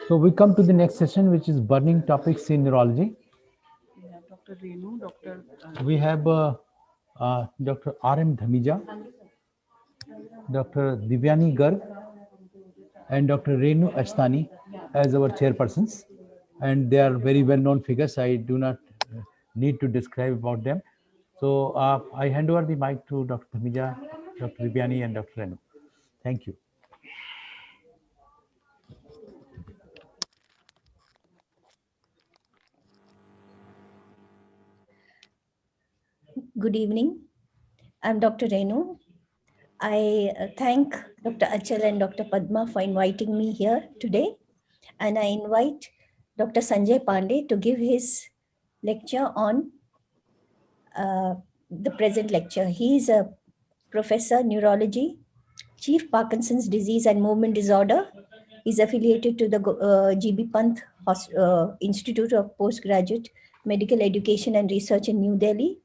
So we come to the next session, which is burning topics in neurology. We have Dr. Renu, Dr. We have Dr. R.M. Dhamija, Dr. Divyani Garg, and Dr. Renu Ashtani as our chairpersons. And they are very well-known figures. I do not need to describe about them. So I hand over the mic to Dr. Dhamija, Dr. Divyani, and Dr. Renu. Thank you. Good evening. I'm Dr. Renu. I thank Dr. Achal and Dr. Padma for inviting me here today. And I invite Dr. Sanjay Pandey to give his lecture on the present lecture. He is a professor neurology, chief Parkinson's disease and movement disorder. He's affiliated to the GB Pant Institute of Postgraduate Medical Education and Research in New Delhi.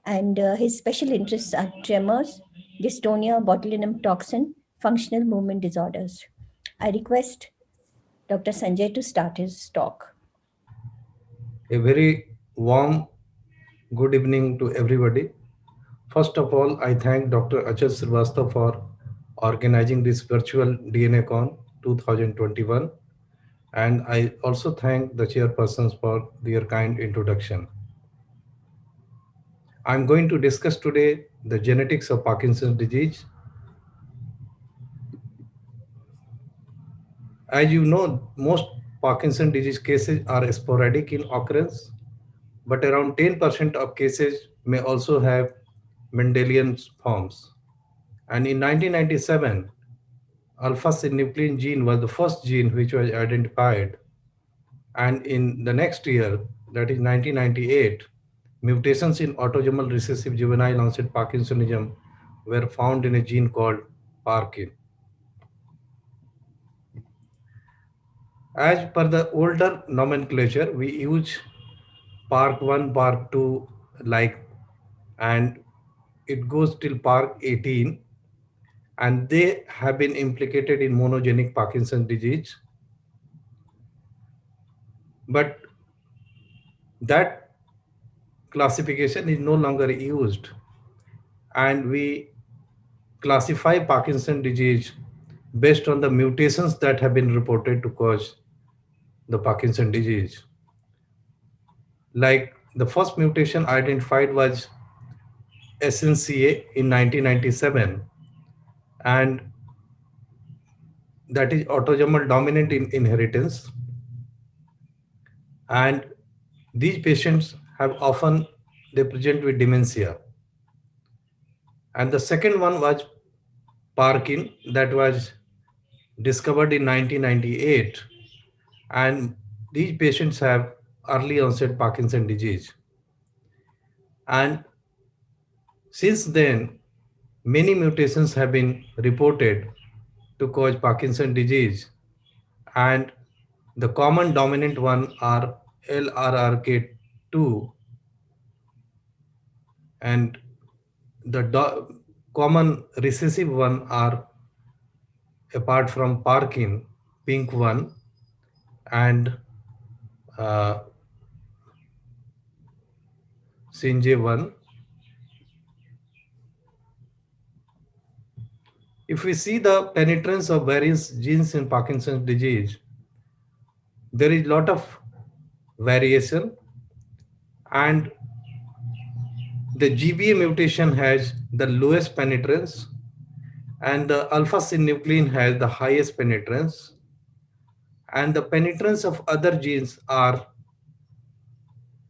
And his special interests are tremors, dystonia, botulinum toxin, functional movement disorders. I request Dr. Sanjay to start his talk. A very warm good evening to everybody. First of all, I thank Dr. Achal Srivastava for organizing this virtual DNACon 2021. And I also thank the chairpersons for their kind introduction. I'm going to discuss today the genetics of Parkinson's disease. As you know, most Parkinson's disease cases are sporadic in occurrence, but around 10% of cases may also have Mendelian forms. And in 1997, alpha-synuclein gene was the first gene which was identified. And in the next year, that is 1998, mutations in autosomal recessive juvenile onset Parkinsonism were found in a gene called Parkin. As per the older nomenclature, we use Park1, Park2 and it goes till Park 18, and they have been implicated in monogenic Parkinson's disease. But that classification is no longer used, and we classify Parkinson's disease based on the mutations that have been reported to cause the Parkinson's disease. Like the first mutation identified was SNCA in 1997, and that is autosomal dominant in inheritance. And these patients have often, they present with dementia. And the second one was Parkin, that was discovered in 1998. And these patients have early onset Parkinson's disease. And since then, many mutations have been reported to cause Parkinson's disease. And the common dominant one are LRRK2, and the common recessive one are, apart from Parkin, PINK1 and SINJ1. If we see the penetrance of various genes in Parkinson's disease, there is a lot of variation, and the GBA mutation has the lowest penetrance and the alpha-synuclein has the highest penetrance, and the penetrance of other genes are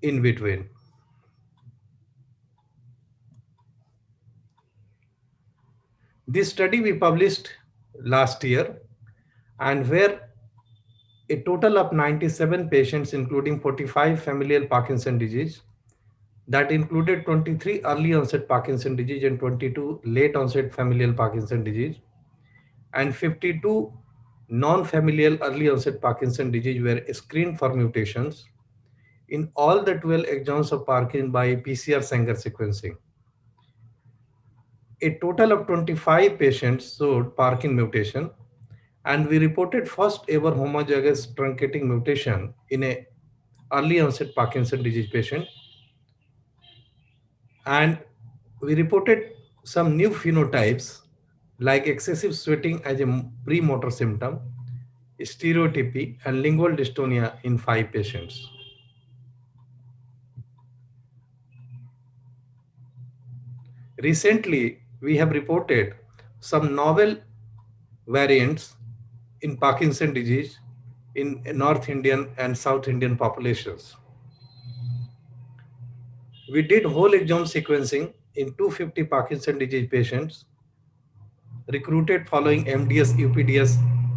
in between. This study we published last year, and where a total of 97 patients, including 45 familial Parkinson's disease, that included 23 early onset Parkinson's disease and 22 late onset familial Parkinson's disease, and 52 non-familial early onset Parkinson's disease were screened for mutations in all the 12 exons of Parkin by PCR Sanger sequencing. A total of 25 patients showed Parkin mutation, And we reported first ever homozygous truncating mutation in a early onset Parkinson disease patient. And we reported some new phenotypes like excessive sweating as a premotor symptom, stereotypy, and lingual dystonia in 5 patients. Recently, we have reported some novel variants in Parkinson disease in North Indian and South Indian populations. We did whole exome sequencing in 250 Parkinson disease patients recruited following MDS,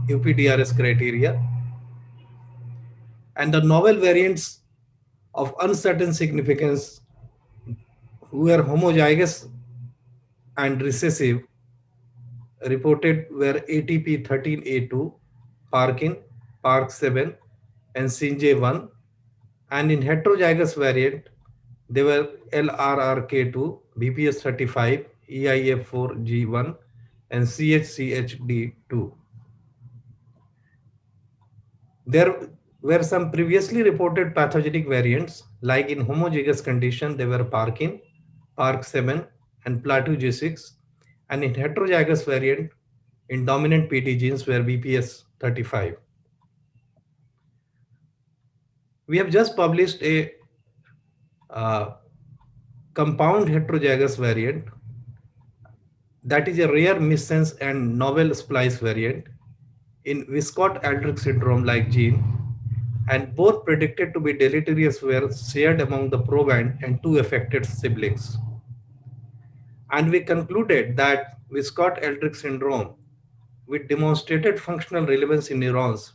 UPDRS criteria, and the novel variants of uncertain significance who were homozygous and recessive reported were ATP13A2, Parkin, PARK7, and SINJ1, and in heterozygous variant, they were LRRK2, BPS35, EIF4G1, and CHCHD2. There were some previously reported pathogenic variants, like in homozygous condition, they were Parkin, PARK7, and Plateau-G6, and in heterozygous variant, in dominant PT genes were BPS35. We have just published a compound heterozygous variant that is a rare missense and novel splice variant in Wiskott-Aldrich syndrome-like gene, and both predicted to be deleterious were shared among the proband and 2 affected siblings. And we concluded that Wiskott-Aldrich syndrome, with demonstrated functional relevance in neurons,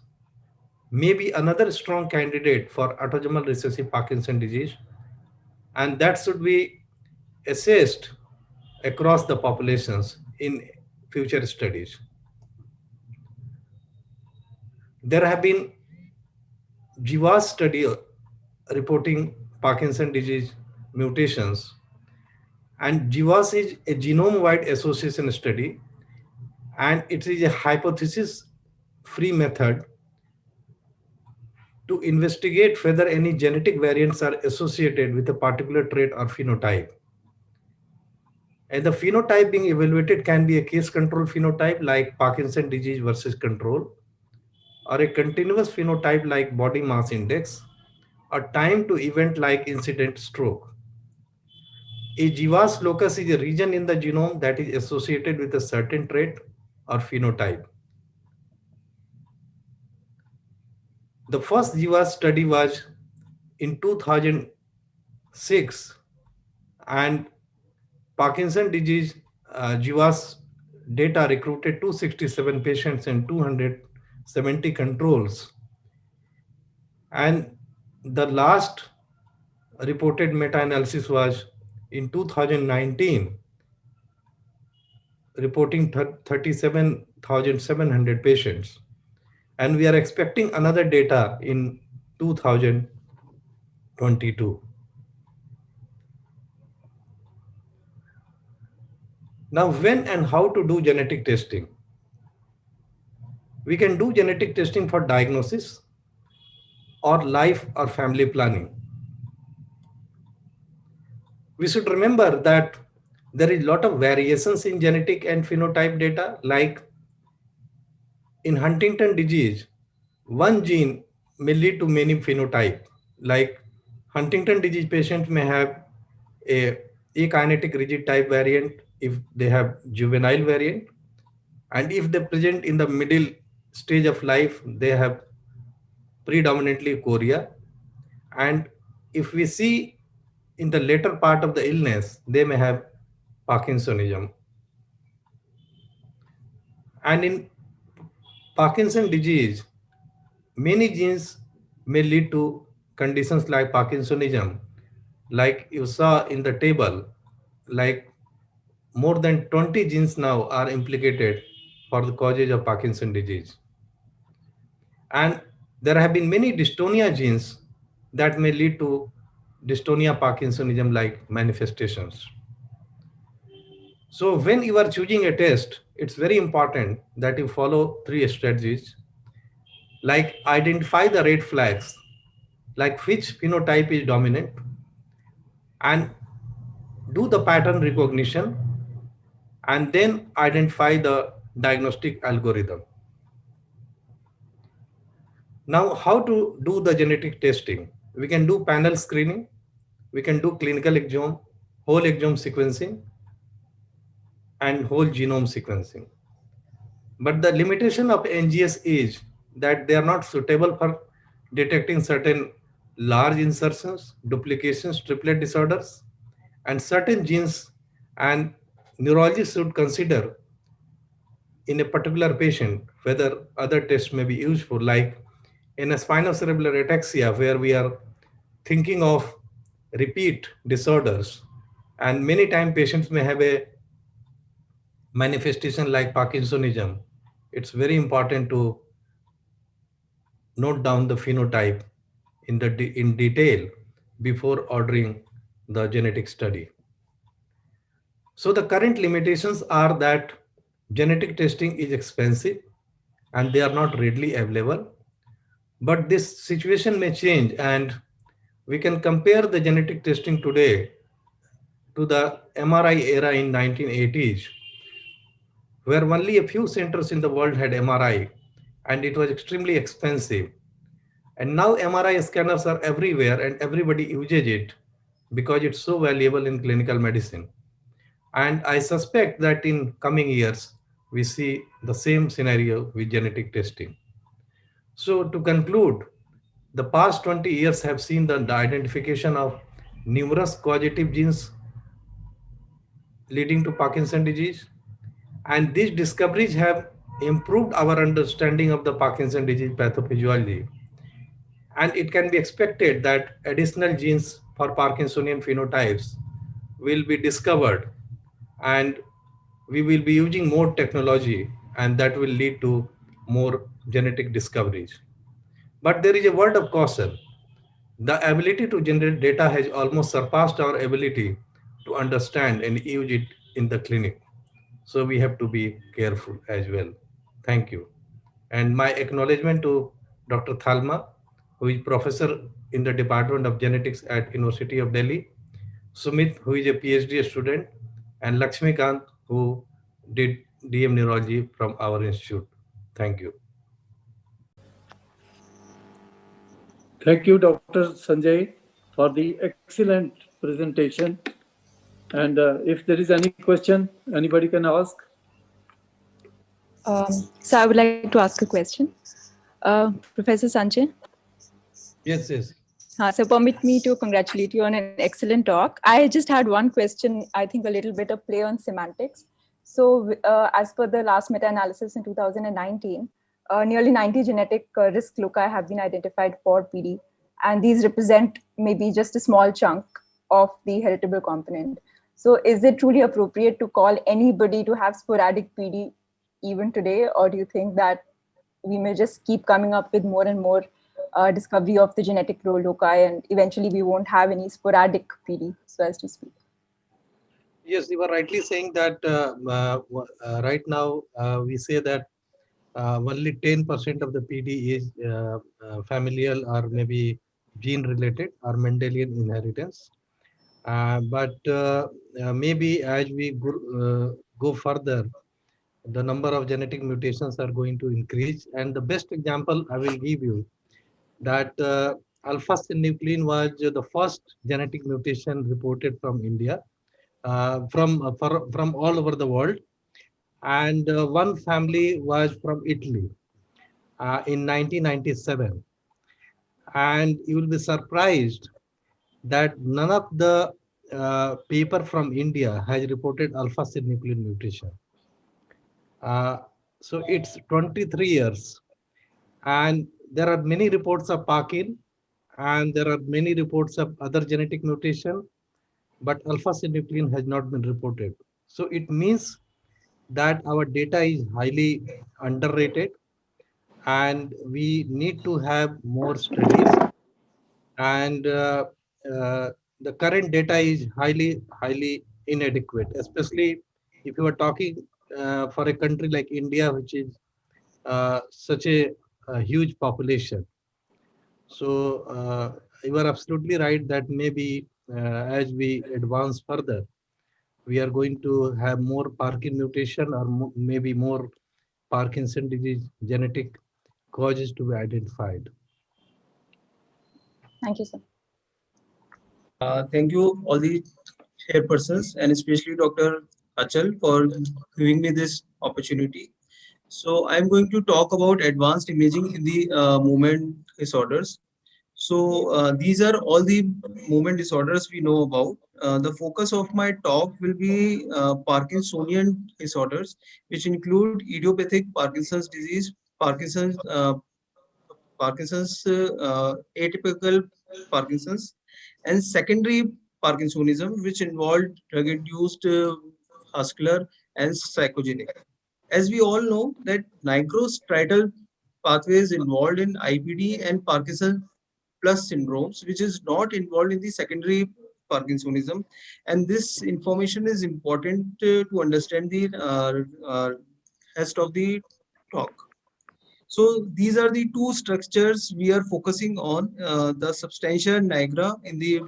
may be another strong candidate for autosomal recessive Parkinson disease, and that should be assessed across the populations in future studies. There have been GWAS study reporting Parkinson disease mutations, and GWAS is a genome-wide association study, and it is a hypothesis-free method to investigate whether any genetic variants are associated with a particular trait or phenotype. And the phenotype being evaluated can be a case control phenotype like Parkinson disease versus control, or a continuous phenotype like body mass index, or time to event like incident stroke. A GWAS locus is a region in the genome that is associated with a certain trait or phenotype. The first GWAS study was in 2006, and Parkinson disease GWAS data recruited 267 patients and 270 controls. And the last reported meta-analysis was in 2019, reporting 37,700 patients. And we are expecting another data in 2022. Now, when and how to do genetic testing? We can do genetic testing for diagnosis or life or family planning. We should remember that there is a lot of variations in genetic and phenotype data, like in Huntington disease, one gene may lead to many phenotypes. Like Huntington disease patients may have a akinetic rigid type variant if they have juvenile variant. And if they present in the middle stage of life, they have predominantly chorea. And if we see in the later part of the illness, they may have Parkinsonism. And in Parkinson disease, many genes may lead to conditions like Parkinsonism. Like you saw in the table, like more than 20 genes now are implicated for the causes of Parkinson disease. And there have been many dystonia genes that may lead to dystonia Parkinsonism like manifestations. So when you are choosing a test, it's very important that you follow three strategies, like identify the red flags, like which phenotype is dominant, and do the pattern recognition, and then identify the diagnostic algorithm. Now, how to do the genetic testing? We can do panel screening, we can do clinical exome, whole exome sequencing, and whole genome sequencing. But the limitation of NGS is that they are not suitable for detecting certain large insertions, duplications, triplet disorders, and certain genes, and neurologists should consider in a particular patient whether other tests may be useful, like in a spinocerebellar ataxia, where we are thinking of repeat disorders, and many times patients may have a manifestation like Parkinsonism. It's very important to note down the phenotype in detail before ordering the genetic study. So the current limitations are that genetic testing is expensive and they are not readily available. But this situation may change, and we can compare the genetic testing today to the MRI era in 1980s, where only a few centers in the world had MRI and it was extremely expensive. And now MRI scanners are everywhere and everybody uses it because it's so valuable in clinical medicine. And I suspect that in coming years, we see the same scenario with genetic testing. So to conclude, the past 20 years have seen the identification of numerous causative genes leading to Parkinson disease. And these discoveries have improved our understanding of the Parkinson disease pathophysiology. And it can be expected that additional genes for Parkinsonian phenotypes will be discovered, and we will be using more technology, and that will lead to more genetic discoveries. But there is a word of caution. The ability to generate data has almost surpassed our ability to understand and use it in the clinic. So we have to be careful as well. Thank you. And my acknowledgement to Dr. Thalma, who is professor in the Department of Genetics at University of Delhi, Sumit, who is a PhD student, and Lakshmikant, who did DM Neurology from our institute. Thank you. Thank you, Dr. Sanjay, for the excellent presentation. And if there is any question, anybody can ask. So I would like to ask a question. Professor Sanjay. Yes, yes. So permit me to congratulate you on an excellent talk. I just had one question, I think a little bit of play on semantics. So as per the last meta-analysis in 2019, nearly 90 genetic risk loci have been identified for PD. And these represent maybe just a small chunk of the heritable component. So is it truly appropriate to call anybody to have sporadic PD even today? Or do you think that we may just keep coming up with more and more discovery of the genetic loci, and eventually we won't have any sporadic PD, so as to speak? Yes, you were rightly saying that right now we say that only 10% of the PD is familial or maybe gene related or Mendelian inheritance. But maybe as we go further, the number of genetic mutations are going to increase. And the best example I will give you that alpha-synuclein was the first genetic mutation reported from India, from all over the world. And one family was from Italy in 1997. And you will be surprised that none of the paper from India has reported alpha-synuclein mutation. So it's 23 years. And there are many reports of Parkin, and there are many reports of other genetic mutation, but alpha-synuclein has not been reported. So it means that our data is highly underrated, and we need to have more studies. And the current data is highly inadequate, especially if you are talking for a country like India, which is such a huge population. So you are absolutely right that maybe as we advance further, we are going to have more Parkin mutation or maybe more Parkinson disease genetic causes to be identified. Thank you, sir. Thank you, all the chairpersons, and especially Dr. Achal for giving me this opportunity. So I'm going to talk about advanced imaging in the movement disorders. So these are all the movement disorders we know about. The focus of my talk will be Parkinsonian disorders, which include idiopathic Parkinson's disease, Parkinson's, atypical Parkinson's, and secondary Parkinsonism, which involved drug-induced vascular and psychogenic. As we all know, that nigrostriatal pathways involved in IPD and Parkinson plus syndromes, which is not involved in the secondary Parkinsonism, and this information is important to understand the rest of the talk. So these are the two structures we are focusing on, the substantia nigra in the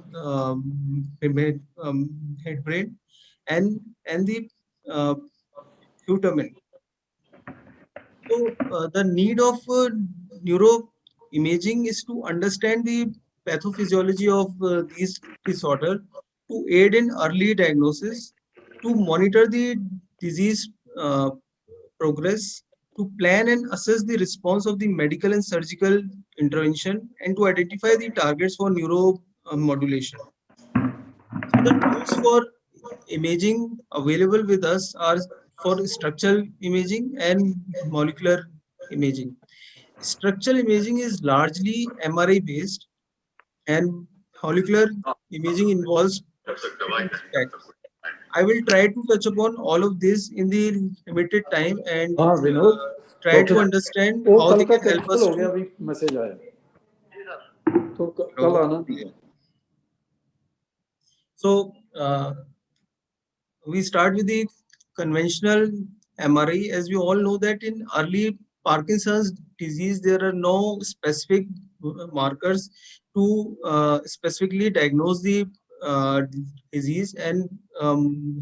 head brain and the uh, putamen. So the need of neuroimaging is to understand the pathophysiology of these disorder, to aid in early diagnosis, to monitor the disease progress, to plan and assess the response of the medical and surgical intervention, and to identify the targets for neuromodulation. So the tools for imaging available with us are for structural imaging and molecular imaging. Structural imaging is largely MRI based, and molecular imaging involves specs. I will try to touch upon all of this in the limited time and हाँ Vinod try to doctor understand वो how कल they का can help cancel us हो गया to. अभी message आया तो कल आना नहीं है So we start with the conventional MRI. As we all know that in early Parkinson's disease, there are no specific markers to specifically diagnose the disease, and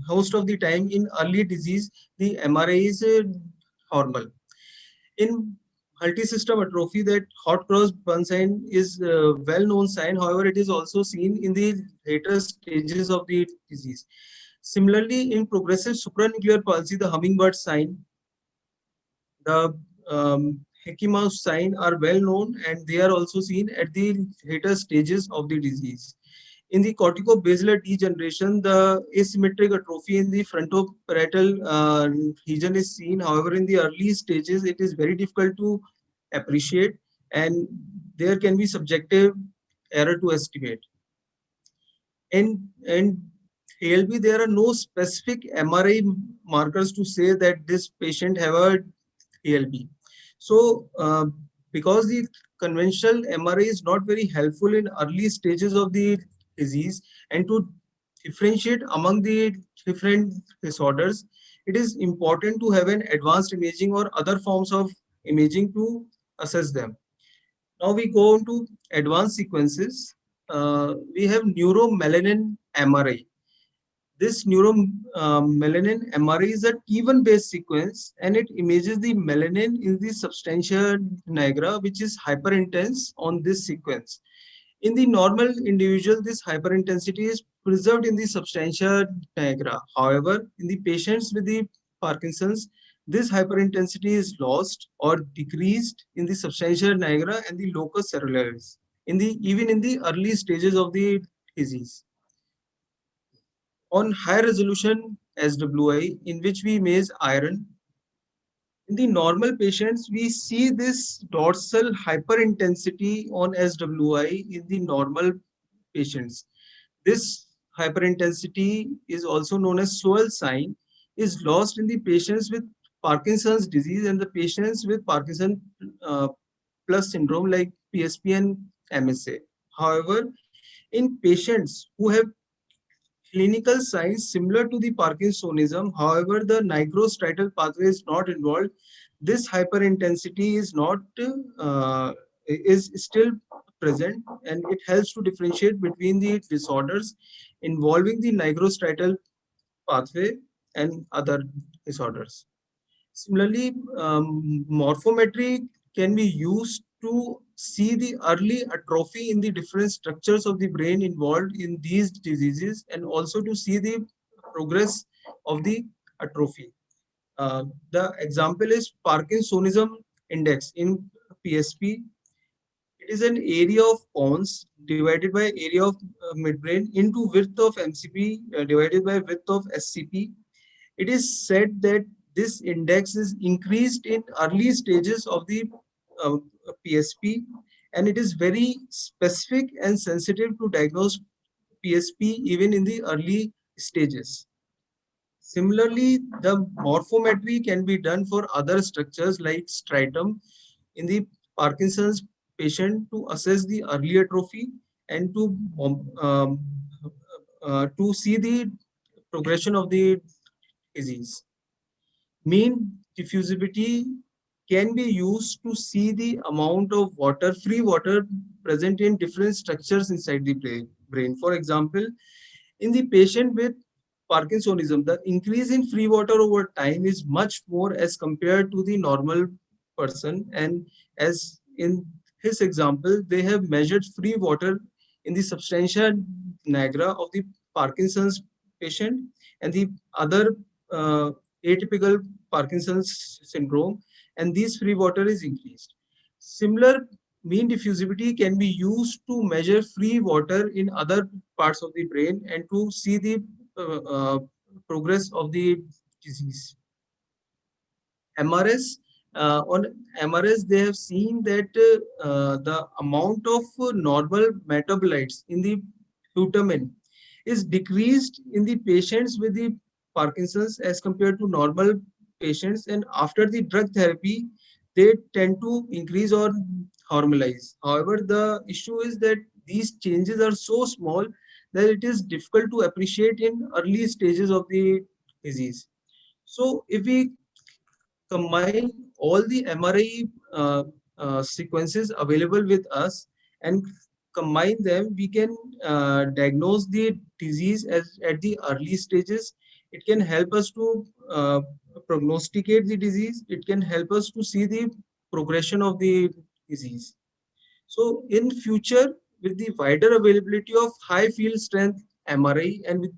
most of the time in early disease, the MRI is normal. In multi-system atrophy, that hot cross bun sign is a well-known sign. However, it is also seen in the later stages of the disease. Similarly, in progressive supranuclear palsy, the hummingbird sign, the Hickey mouse sign are well known, and they are also seen at the later stages of the disease. In the corticobasilar degeneration, the asymmetric atrophy in the frontoparietal region is seen. However, in the early stages, it is very difficult to appreciate, and there can be subjective error to estimate. In ALB, there are no specific MRI markers to say that this patient have a ALB. So, because the conventional MRI is not very helpful in early stages of the disease, and to differentiate among the different disorders, it is important to have an advanced imaging or other forms of imaging to assess them. Now we go on to advanced sequences. We have neuromelanin MRI. This neuromelanin MRI is a T1 based sequence, and it images the melanin in the substantia nigra, which is hyperintense on this sequence. In the normal individual, this hyperintensity is preserved in the substantia nigra. However, in the patients with the Parkinson's, this hyperintensity is lost or decreased in the substantia nigra and the locus coeruleus, even in the early stages of the disease. On high resolution SWI, in which we image iron, in the normal patients, we see this dorsal hyperintensity on SWI in the normal patients. This hyperintensity is also known as Sowell sign, is lost in the patients with Parkinson's disease and the patients with Parkinson plus syndrome like PSP and MSA. However, in patients who have clinical signs similar to the Parkinsonism. However, the nigrostriatal pathway is not involved. This hyperintensity is not is still present, and it helps to differentiate between the disorders involving the nigrostriatal pathway and other disorders. Similarly, morphometry can be used to see the early atrophy in the different structures of the brain involved in these diseases, and also to see the progress of the atrophy. The example is Parkinsonism index in PSP. It is an area of pons divided by area of midbrain into width of MCP divided by width of SCP. It is said that this index is increased in early stages of the uh, PSP, and it is very specific and sensitive to diagnose PSP even in the early stages. Similarly, the morphometry can be done for other structures like striatum in the Parkinson's patient to assess the early atrophy and to see the progression of the disease. Mean diffusivity can be used to see the amount of water, free water present in different structures inside the brain. For example, in the patient with Parkinsonism, the increase in free water over time is much more as compared to the normal person. And as in his example, they have measured free water in the substantia nigra of the Parkinson's patient and the other atypical Parkinson's syndrome, and this free water is increased. Similar mean diffusivity can be used to measure free water in other parts of the brain and to see the progress of the disease. MRS, on MRS, they have seen that the amount of normal metabolites in the putamen is decreased in the patients with the Parkinson's as compared to normal patients, and after the drug therapy, they tend to increase or normalize. However, the issue is that these changes are so small that it is difficult to appreciate in early stages of the disease. So, if we combine all the MRI sequences available with us and combine them, we can diagnose the disease at the early stages. It can help us to prognosticate the disease. It can help us to see the progression of the disease. So in future, with the wider availability of high field strength MRI and with,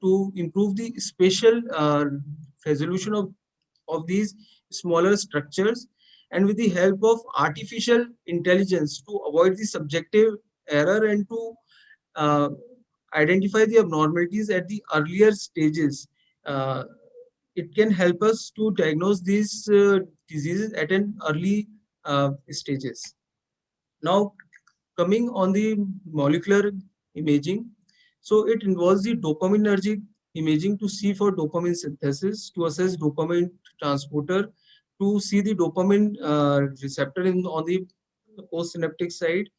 to improve the spatial resolution of these smaller structures, and with the help of artificial intelligence to avoid the subjective error and to uh, identify the abnormalities at the earlier stages, uh, it can help us to diagnose these diseases at an early stages. Now, coming on the molecular imaging, so it involves the dopaminergic imaging to see for dopamine synthesis, to assess dopamine transporter, to see the dopamine receptor on the postsynaptic side.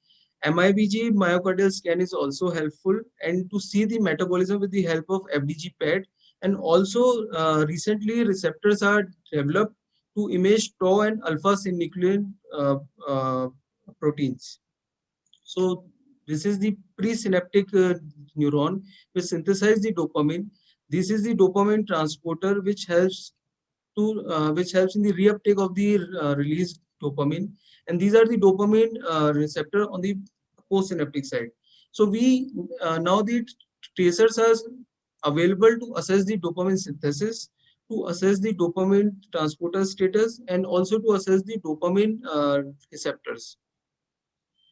MIBG myocardial scan is also helpful, and to see the metabolism with the help of FDG PET. And also recently receptors are developed to image tau and alpha synuclein proteins. So this is the presynaptic neuron which synthesize the dopamine. This is the dopamine transporter which helps in the reuptake of the released dopamine, and these are the dopamine receptor on the postsynaptic side. So we now the tracers are available to assess the dopamine synthesis, to assess the dopamine transporter status, and also to assess the dopamine receptors.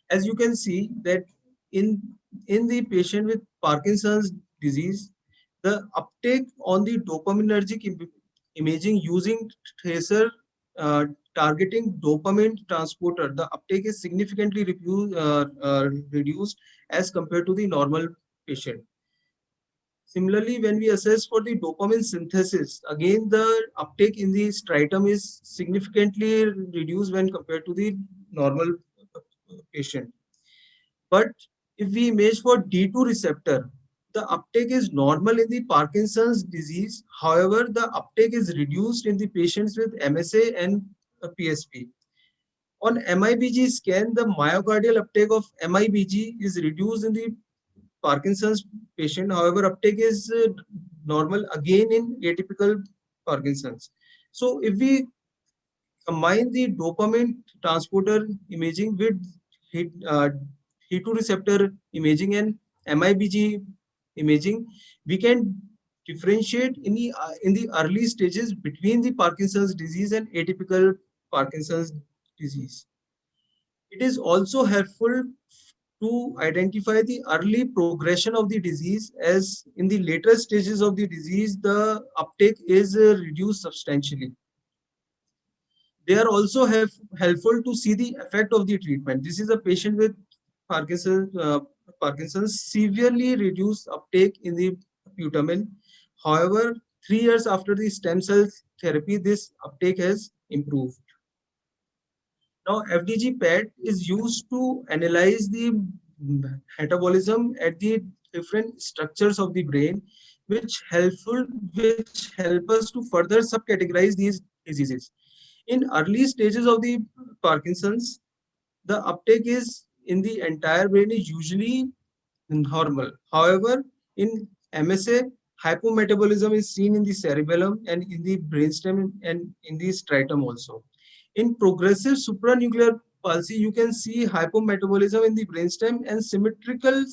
As you can see that in the patient with Parkinson's disease, the uptake on the dopaminergic imaging using tracer targeting dopamine transporter, the uptake is significantly reduced as compared to the normal patient. Similarly, when we assess for the dopamine synthesis, again the uptake in the striatum is significantly reduced when compared to the normal patient. But if we image for D2 receptor, the uptake is normal in the Parkinson's disease. However, the uptake is reduced in the patients with MSA and PSP. On MIBG scan, the myocardial uptake of MIBG is reduced in the Parkinson's patient. However, uptake is normal again in atypical Parkinson's. So if we combine the dopamine transporter imaging with H2 receptor imaging and MIBG imaging, we can differentiate in the early stages between the Parkinson's disease and atypical Parkinson's disease. It is also helpful to identify the early progression of the disease, as in the later stages of the disease, the uptake is reduced substantially. They are also helpful to see the effect of the treatment. This is a patient with Parkinson's severely reduced uptake in the putamen. However, 3 years after the stem cell therapy, this uptake has improved. Now, FDG PET is used to analyze the metabolism at the different structures of the brain, which help us to further subcategorize these diseases. In early stages of the Parkinson's, the uptake is in the entire brain is usually normal. However, in MSA, hypometabolism is seen in the cerebellum and in the brainstem and in the striatum also. In progressive supranuclear palsy, you can see hypometabolism in the brainstem and symmetrical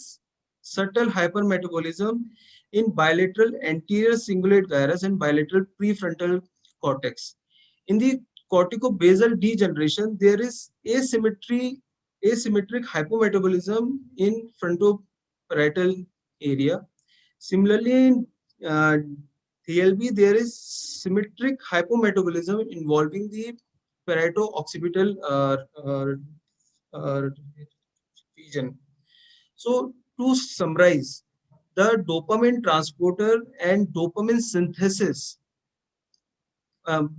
subtle hypermetabolism in bilateral anterior cingulate gyrus and bilateral prefrontal cortex. In the corticobasal degeneration, there is asymmetric hypometabolism in frontoparietal area. Similarly, in TLB, there is symmetric hypometabolism involving the parieto-occipital region. So, to summarize, the dopamine transporter and dopamine synthesis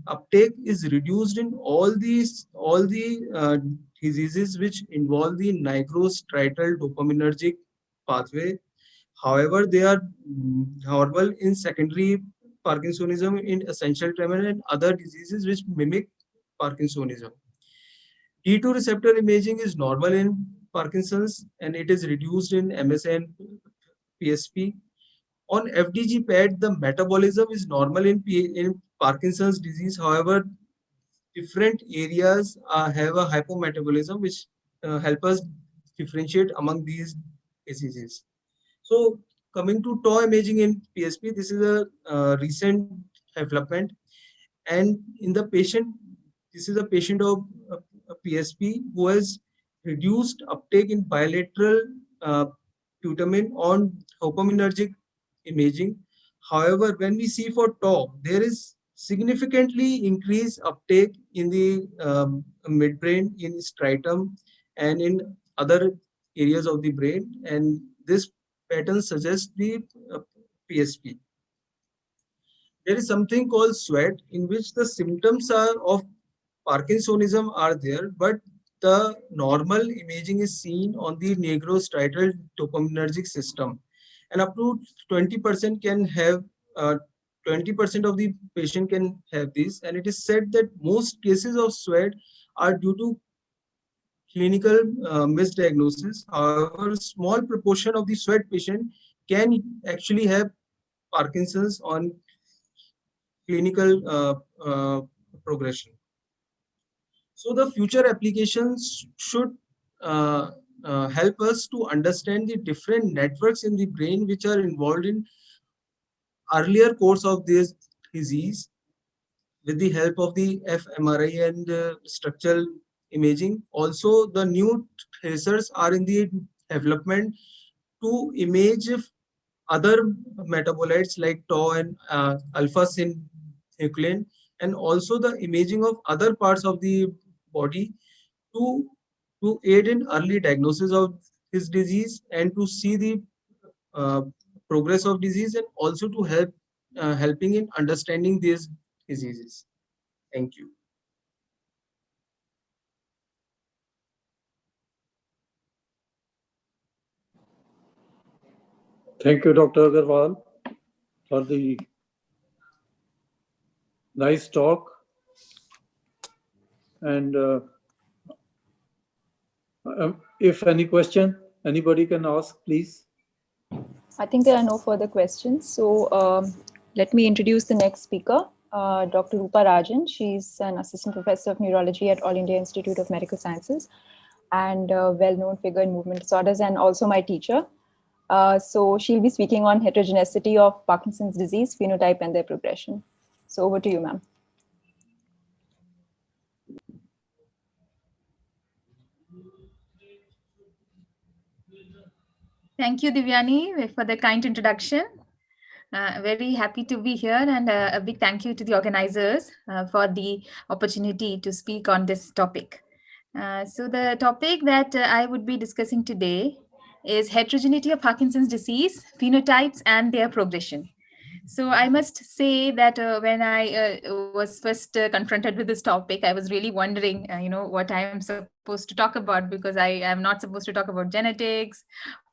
uptake is reduced in all the diseases which involve the nigrostriatal dopaminergic pathway. However, they are normal in secondary Parkinsonism, in essential tremor, and other diseases which mimic Parkinsonism. D2 receptor imaging is normal in Parkinson's and it is reduced in MSA and PSP. On FDG PET, the metabolism is normal in Parkinson's disease. However, different areas have a hypometabolism which help us differentiate among these diseases. So, coming to tau imaging in PSP, this is a recent development, and in the patient, this is a patient of a PSP who has reduced uptake in bilateral putamen on dopaminergic imaging. However, when we see for tau, there is significantly increased uptake in the midbrain, in striatum, and in other areas of the brain, and this pattern suggests the PSP. There is something called sweat, in which the symptoms of Parkinsonism are there, but the normal imaging is seen on the nigrostriatal dopaminergic system, and up to 20% can have 20% of the patient can have this, and it is said that most cases of sweat are due to clinical misdiagnosis. However, a small proportion of the sweat patient can actually have Parkinson's on clinical progression. So the future applications should help us to understand the different networks in the brain which are involved in earlier course of this disease with the help of the fMRI and structural imaging. Also, the new tracers are in the development to image other metabolites like tau and alpha-synuclein, and also the imaging of other parts of the body to aid in early diagnosis of this disease and to see the progress of disease, and also to helping in understanding these diseases. Thank you. Thank you, Dr. Agarwal, for the nice talk. And if any question, anybody can ask, please. I think there are no further questions. So let me introduce the next speaker, Dr. Rupa Rajan. She's an assistant professor of neurology at All India Institute of Medical Sciences and a well-known figure in movement disorders and also my teacher. So she'll be speaking on heterogeneity of Parkinson's disease, phenotype and their progression. So over to you, ma'am. Thank you, Divyani, for the kind introduction. Very happy to be here, and a big thank you to the organizers for the opportunity to speak on this topic. So the topic that I would be discussing today is heterogeneity of Parkinson's disease, phenotypes, and their progression. So I must say that when I was first confronted with this topic, I was really wondering, what I am supposed to talk about, because I am not supposed to talk about genetics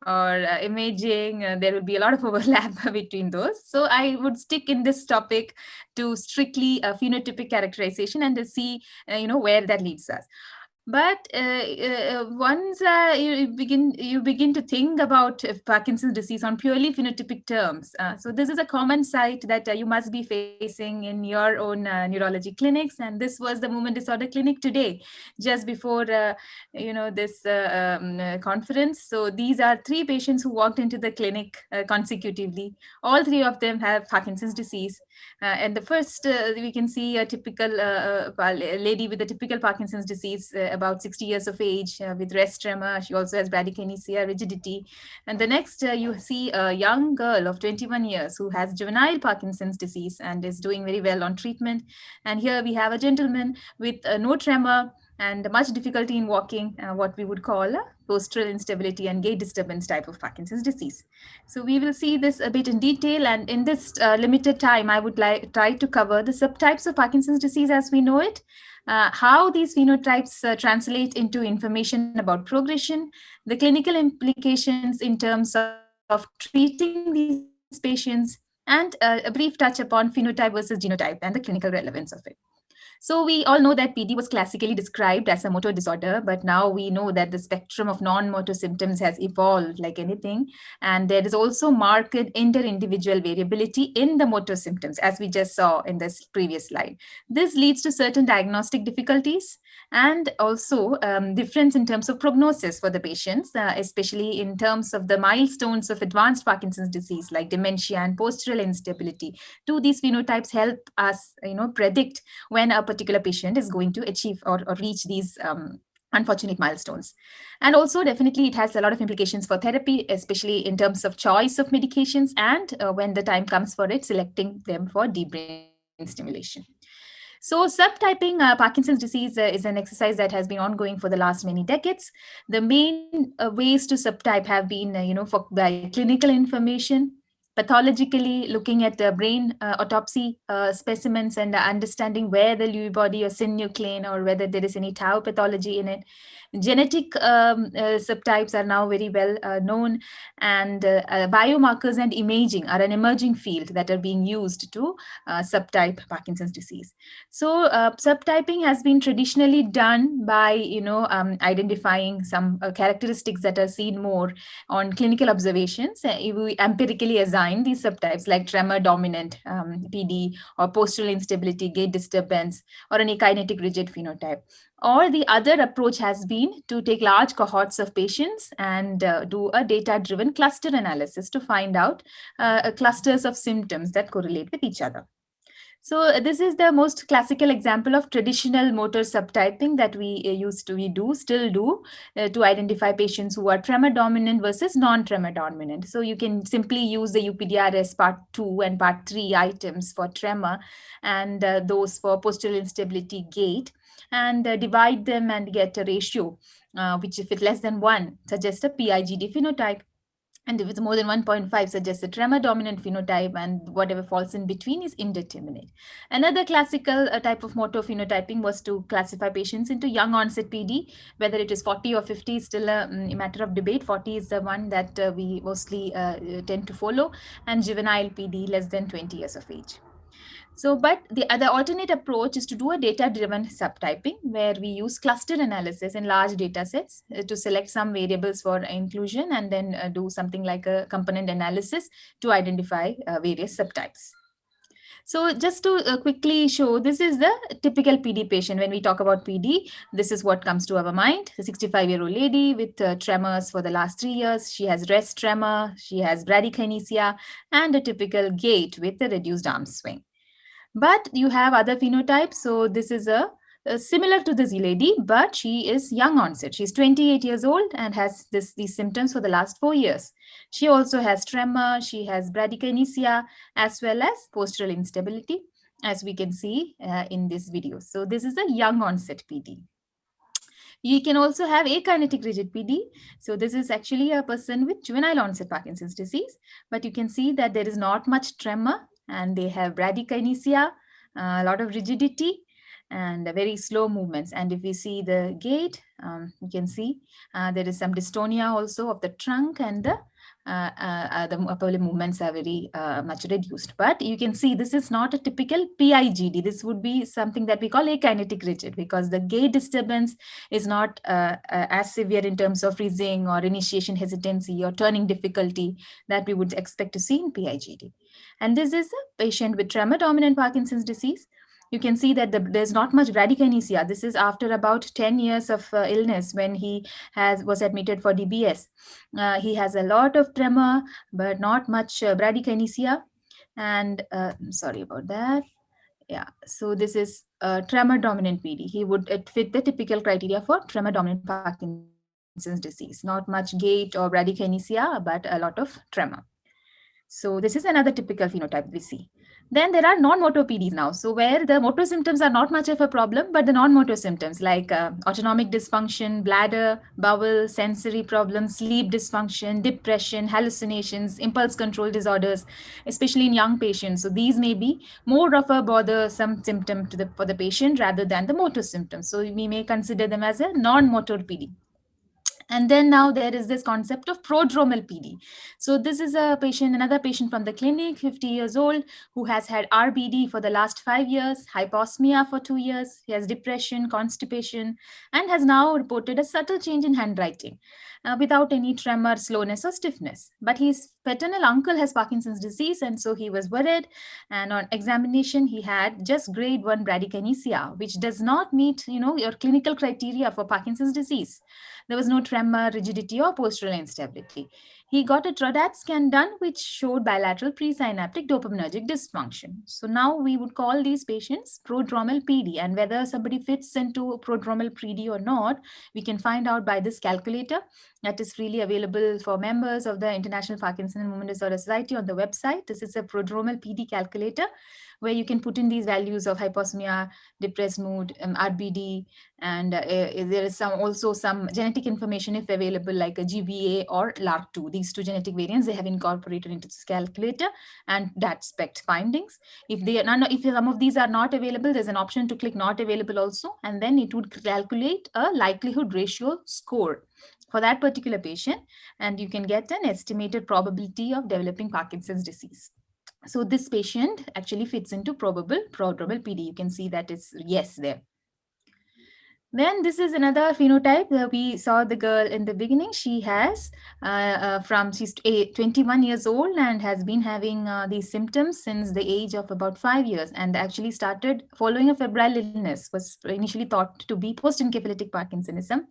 or imaging. There will be a lot of overlap between those. So I would stick in this topic to strictly phenotypic characterization and to see, where that leads us. But once you begin to think about Parkinson's disease on purely phenotypic terms. So this is a common sight that you must be facing in your own neurology clinics. And this was the movement disorder clinic today, just before this conference. So these are 3 patients who walked into the clinic consecutively. All 3 of them have Parkinson's disease. And the first, we can see a typical lady with a typical Parkinson's disease, about 60 years of age, with rest tremor. She also has bradykinesia, rigidity. And the next, you see a young girl of 21 years who has juvenile Parkinson's disease and is doing very well on treatment. And here we have a gentleman with no tremor and much difficulty in walking, what we would call postural instability and gait disturbance type of Parkinson's disease. So we will see this a bit in detail, and in this limited time, I would try to cover the subtypes of Parkinson's disease as we know it, how these phenotypes translate into information about progression, the clinical implications in terms of treating these patients, and a brief touch upon phenotype versus genotype and the clinical relevance of it. So we all know that PD was classically described as a motor disorder, but now we know that the spectrum of non-motor symptoms has evolved like anything. And there is also marked inter-individual variability in the motor symptoms, as we just saw in this previous slide. This leads to certain diagnostic difficulties and also difference in terms of prognosis for the patients, especially in terms of the milestones of advanced Parkinson's disease like dementia and postural instability. Do these phenotypes help us, predict when a particular patient is going to achieve or reach these unfortunate milestones? And also definitely it has a lot of implications for therapy, especially in terms of choice of medications and when the time comes for it, selecting them for deep brain stimulation. So subtyping Parkinson's disease is an exercise that has been ongoing for the last many decades. The main ways to subtype have been, by clinical information, pathologically looking at the brain autopsy specimens and understanding where the Lewy body or synuclein or whether there is any tau pathology in it. Genetic subtypes are now very well known, and biomarkers and imaging are an emerging field that are being used to subtype Parkinson's disease. So subtyping has been traditionally done by, identifying some characteristics that are seen more on clinical observations. We empirically assign these subtypes like tremor dominant PD or postural instability, gait disturbance, or an akinetic rigid phenotype. Or the other approach has been to take large cohorts of patients and do a data-driven cluster analysis to find out clusters of symptoms that correlate with each other. So this is the most classical example of traditional motor subtyping that we still do to identify patients who are tremor dominant versus non-tremor dominant. So you can simply use the UPDRS part 2 and part 3 items for tremor and those for postural instability gait, and divide them and get a ratio, which if it's less than 1, suggests a PIGD phenotype. And if it's more than 1.5 suggests a tremor dominant phenotype, and whatever falls in between is indeterminate. Another classical type of motor phenotyping was to classify patients into young onset PD, whether it is 40 or 50 is still a matter of debate. 40 is the one that we mostly tend to follow, and juvenile PD less than 20 years of age. So, but the other alternate approach is to do a data-driven subtyping, where we use cluster analysis in large data sets to select some variables for inclusion, and then do something like a component analysis to identify various subtypes. So just to quickly show, this is the typical PD patient. When we talk about PD, this is what comes to our mind. A 65-year-old lady with tremors for the last 3 years. She has rest tremor, she has bradykinesia, and a typical gait with a reduced arm swing. But you have other phenotypes. So this is a similar to this lady, but she is young onset. She's 28 years old and has these symptoms for the last 4 years. She also has tremor, she has bradykinesia, as well as postural instability, as we can see in this video. So this is a young onset PD. You can also have akinetic rigid PD. So this is actually a person with juvenile onset Parkinson's disease, but you can see that there is not much tremor, and they have bradykinesia, a lot of rigidity, and very slow movements. And if we see the gait, you can see there is some dystonia also of the trunk, and the upper movements are very much reduced. But you can see this is not a typical PIGD. This would be something that we call akinetic rigid, because the gait disturbance is not as severe in terms of freezing or initiation hesitancy or turning difficulty that we would expect to see in PIGD. And this is a patient with tremor dominant Parkinson's disease. You can see that there's not much bradykinesia. This is after about 10 years of illness, when he was admitted for DBS. He has a lot of tremor, but not much bradykinesia. And sorry about that. Yeah, so this is tremor dominant PD. He would fit the typical criteria for tremor dominant Parkinson's disease. Not much gait or bradykinesia, but a lot of tremor. So this is another typical phenotype we see. Then there are non-motor PDs now. So where the motor symptoms are not much of a problem, but the non-motor symptoms like autonomic dysfunction, bladder, bowel, sensory problems, sleep dysfunction, depression, hallucinations, impulse control disorders, especially in young patients. So these may be more of a bothersome symptom for the patient rather than the motor symptoms. So we may consider them as a non-motor PD. And then now there is this concept of prodromal PD. So this is a patient, another patient from the clinic, 50 years old, who has had RBD for the last 5 years, hyposmia for 2 years. He has depression, constipation, and has now reported a subtle change in handwriting without any tremor, slowness, or stiffness. But his paternal uncle has Parkinson's disease, and so he was worried. And on examination, he had just grade 1 bradykinesia, which does not meet, your clinical criteria for Parkinson's disease. There was no tremor, rigidity, or postural instability. He got a TRODAT scan done, which showed bilateral presynaptic dopaminergic dysfunction. So now we would call these patients prodromal PD, and whether somebody fits into prodromal PD or not, we can find out by this calculator that is freely available for members of the International Parkinson and Movement Disorder Society on the website. This is a prodromal PD calculator, where you can put in these values of hyposmia, depressed mood, RBD, and there is also some genetic information if available, like a GBA or LARC2. These two genetic variants they have incorporated into this calculator, and that spec findings. If some of these are not available, there's an option to click not available also, and then it would calculate a likelihood ratio score for that particular patient, and you can get an estimated probability of developing Parkinson's disease. So this patient actually fits into prodromal PD. You can see that it's yes there. Then this is another phenotype that we saw the girl in the beginning. She has she's 21 years old and has been having these symptoms since the age of about 5 years, and actually started following a febrile illness, was initially thought to be post-encephalitic Parkinsonism.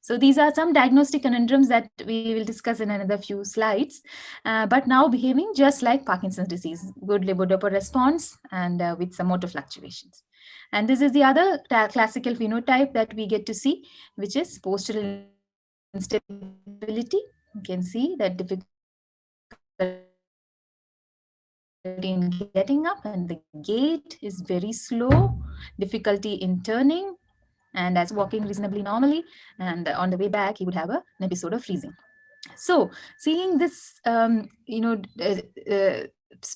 So these are some diagnostic conundrums that we will discuss in another few slides, but now behaving just like Parkinson's disease, good levodopa response and with some motor fluctuations. And this is the other classical phenotype that we get to see, which is postural instability. You can see that difficulty in getting up, and the gait is very slow, difficulty in turning, and as walking reasonably normally. And on the way back, he would have an episode of freezing. So seeing this,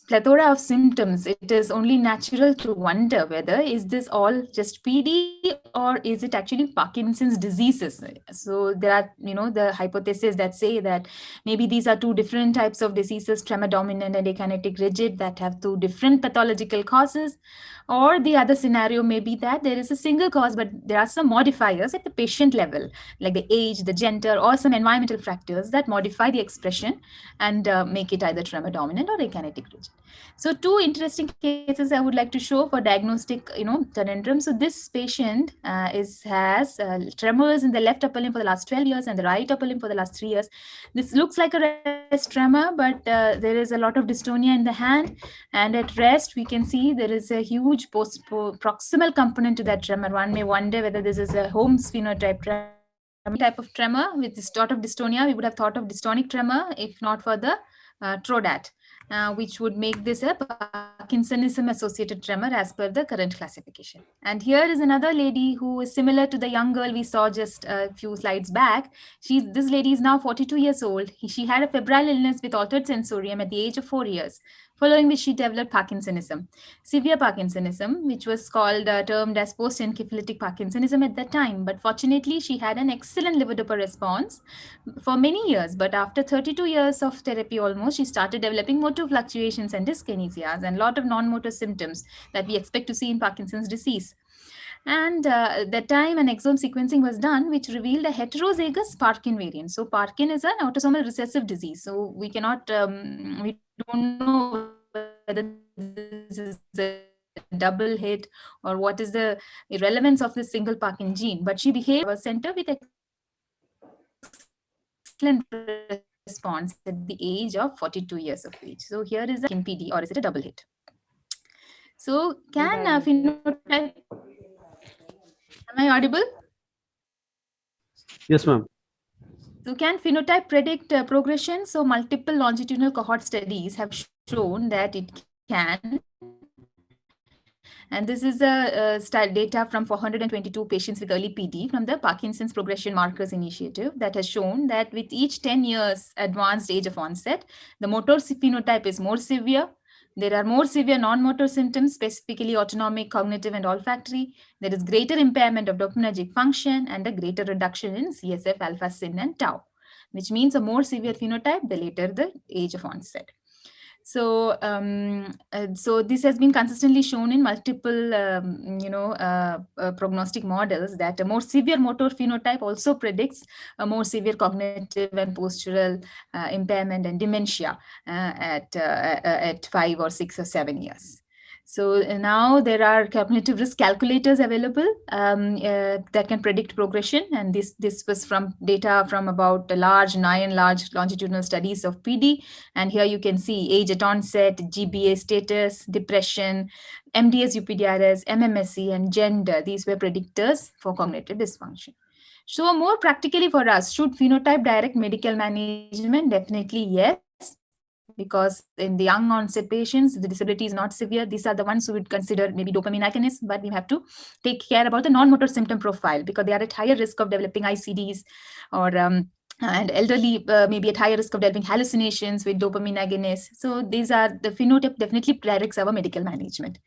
plethora of symptoms, it is only natural to wonder whether is this all just PD or is it actually Parkinson's diseases. So there are, the hypotheses that say that maybe these are two different types of diseases, tremor dominant and akinetic rigid, that have two different pathological causes. Or the other scenario may be that there is a single cause, but there are some modifiers at the patient level, like the age, the gender, or some environmental factors that modify the expression and make it either tremor dominant or akinetic rigid. So two interesting cases I would like to show for diagnostic, conundrum. So this patient has tremors in the left upper limb for the last 12 years and the right upper limb for the last 3 years. This looks like a rest tremor, but there is a lot of dystonia in the hand. And at rest, we can see there is a huge proximal component to that tremor. One may wonder whether this is a Holmes phenotype type of tremor. With this sort of dystonia, we would have thought of dystonic tremor if not for the TRODAT, which would make this a Parkinsonism associated tremor as per the current classification. And here is another lady who is similar to the young girl we saw just a few slides back. This lady is now 42 years old. She had a febrile illness with altered sensorium at the age of 4 years, following which she developed Parkinsonism, severe Parkinsonism, which was termed as post-encephalitic Parkinsonism at that time. But fortunately, she had an excellent levodopa response for many years. But after 32 years of therapy almost, she started developing motor fluctuations and dyskinesias and a lot of non-motor symptoms that we expect to see in Parkinson's disease. And that time an exome sequencing was done, which revealed a heterozygous Parkin variant. So Parkin is an autosomal recessive disease. So we cannot, we don't know whether this is a double hit or what is the relevance of this single Parkin gene. But she behaved at a center with excellent response at the age of 42 years of age. So here is a PD, or is it a double hit? So can phenotype, am I audible? Yes, ma'am. So can phenotype predict progression? So multiple longitudinal cohort studies have shown that it can. And this is the data from 422 patients with early PD from the Parkinson's Progression Markers Initiative that has shown that with each 10 years advanced age of onset, the motor phenotype is more severe. There are more severe non-motor symptoms, specifically autonomic, cognitive, and olfactory. There is greater impairment of dopaminergic function and a greater reduction in CSF, alpha, syn, and tau, which means a more severe phenotype the later the age of onset. So, so this has been consistently shown in multiple, prognostic models that a more severe motor phenotype also predicts a more severe cognitive and postural impairment and dementia at 5 or 6 or 7 years. So now there are cognitive risk calculators available that can predict progression. And this was from data from about 9 large longitudinal studies of PD. And here you can see age at onset, GBA status, depression, MDS, UPDRS, MMSE, and gender. These were predictors for cognitive dysfunction. So more practically for us, should phenotype direct medical management? Definitely yes. Because in the young onset patients, the disability is not severe. These are the ones who would consider maybe dopamine agonists, but we have to take care about the non-motor symptom profile because they are at higher risk of developing ICDs or and elderly maybe at higher risk of developing hallucinations with dopamine agonists. So these are the phenotype definitely directs our medical management.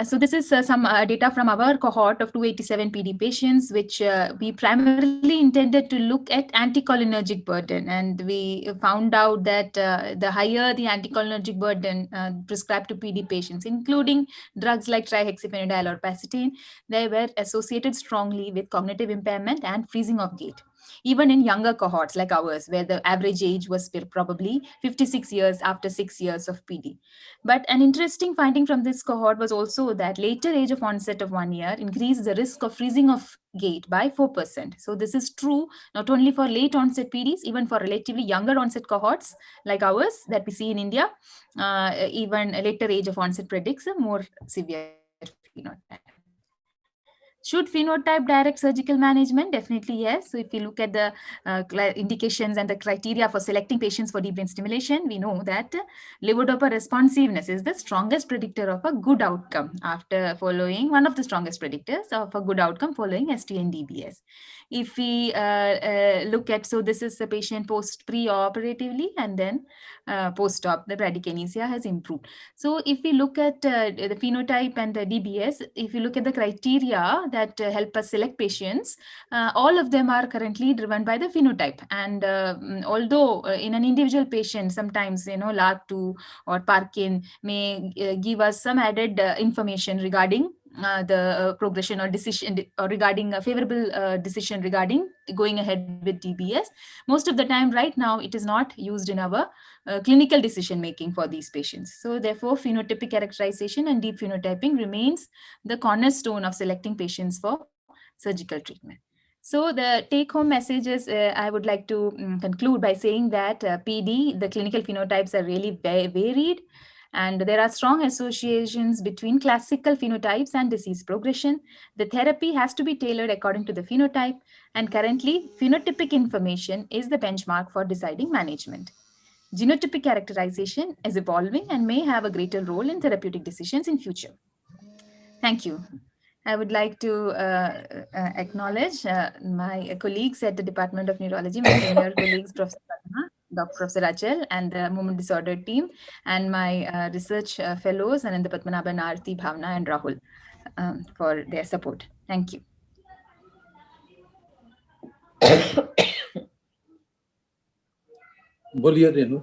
So this is some data from our cohort of 287 PD patients, which we primarily intended to look at anticholinergic burden. And we found out that the higher the anticholinergic burden prescribed to PD patients, including drugs like trihexyphenidyl or pacitine, they were associated strongly with cognitive impairment and freezing of gait. Even in younger cohorts like ours, where the average age was probably 56 years after 6 years of PD. But an interesting finding from this cohort was also that later age of onset of 1 year increased the risk of freezing of gait by 4%. So this is true not only for late onset PDs, even for relatively younger onset cohorts like ours that we see in India, even a later age of onset predicts a more severe phenotype. Should phenotype direct surgical management? Definitely yes. So if you look at the indications and the criteria for selecting patients for deep brain stimulation, we know that levodopa responsiveness is the strongest predictor of a good outcome after following one of the strongest predictors of a good outcome following ST and DBS. if we look at, so this is the patient pre-operatively, and then post-op, the bradykinesia has improved. So if we look at the phenotype and the DBS, if you look at the criteria that help us select patients, all of them are currently driven by the phenotype. And although in an individual patient, sometimes, LAG2 or Parkin may give us some added information regarding the progression or decision, or regarding a favorable decision regarding going ahead with DBS. Most of the time right now, it is not used in our clinical decision making for these patients. So therefore, phenotypic characterization and deep phenotyping remains the cornerstone of selecting patients for surgical treatment. So the take-home message is, I would like to conclude by saying that PD, the clinical phenotypes are really varied, and there are strong associations between classical phenotypes and disease progression. The therapy has to be tailored according to the phenotype, and currently, phenotypic information is the benchmark for deciding management. Genotypic characterization is evolving and may have a greater role in therapeutic decisions in future. Thank you. I would like to acknowledge my colleagues at the Department of Neurology, my senior colleagues, Professor Padma, Dr. Professor Achal, and the movement disorder team, and my research fellows, Ananda Padmanabhan, Aarti, Bhavna, and Rahul, for their support. Thank you. Boliye Renu.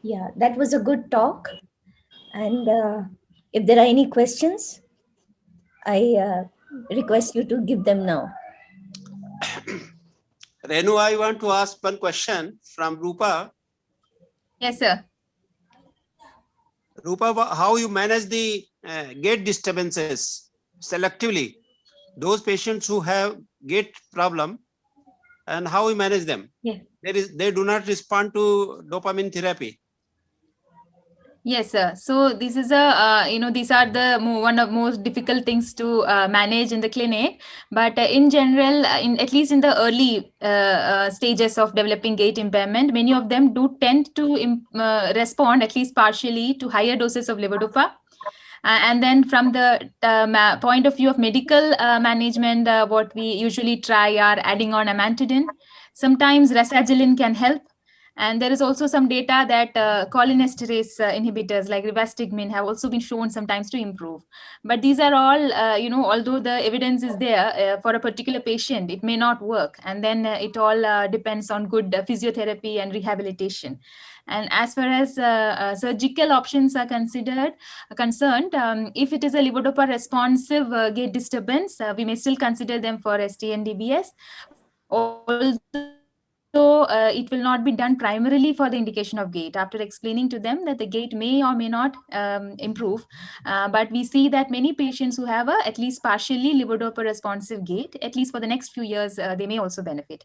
Yeah, that was a good talk. And if there are any questions, I request you to give them now. Renu, I want to ask one question from Rupa. Yes, sir. Rupa, how you manage the gait disturbances selectively? Those patients who have gait problem, and how you manage them? Yeah. They do not respond to dopamine therapy. Yes, sir. So this is a, these are the one of most difficult things to manage in the clinic. But in general, at least in the early stages of developing gait impairment, many of them do tend to respond, at least partially, to higher doses of levodopa. And then from the point of view of medical management, what we usually try are adding on amantadine. Sometimes rasagiline can help. And there is also some data that cholinesterase inhibitors like rivastigmine have also been shown sometimes to improve. But these are all, although the evidence is there for a particular patient, it may not work. And then it all depends on good physiotherapy and rehabilitation. And as far as surgical options are concerned, if it is a levodopa responsive gait disturbance, we may still consider them for ST and DBS. So it will not be done primarily for the indication of gait, after explaining to them that the gait may or may not improve. But we see that many patients who have at least partially levodopa responsive gait, at least for the next few years, they may also benefit.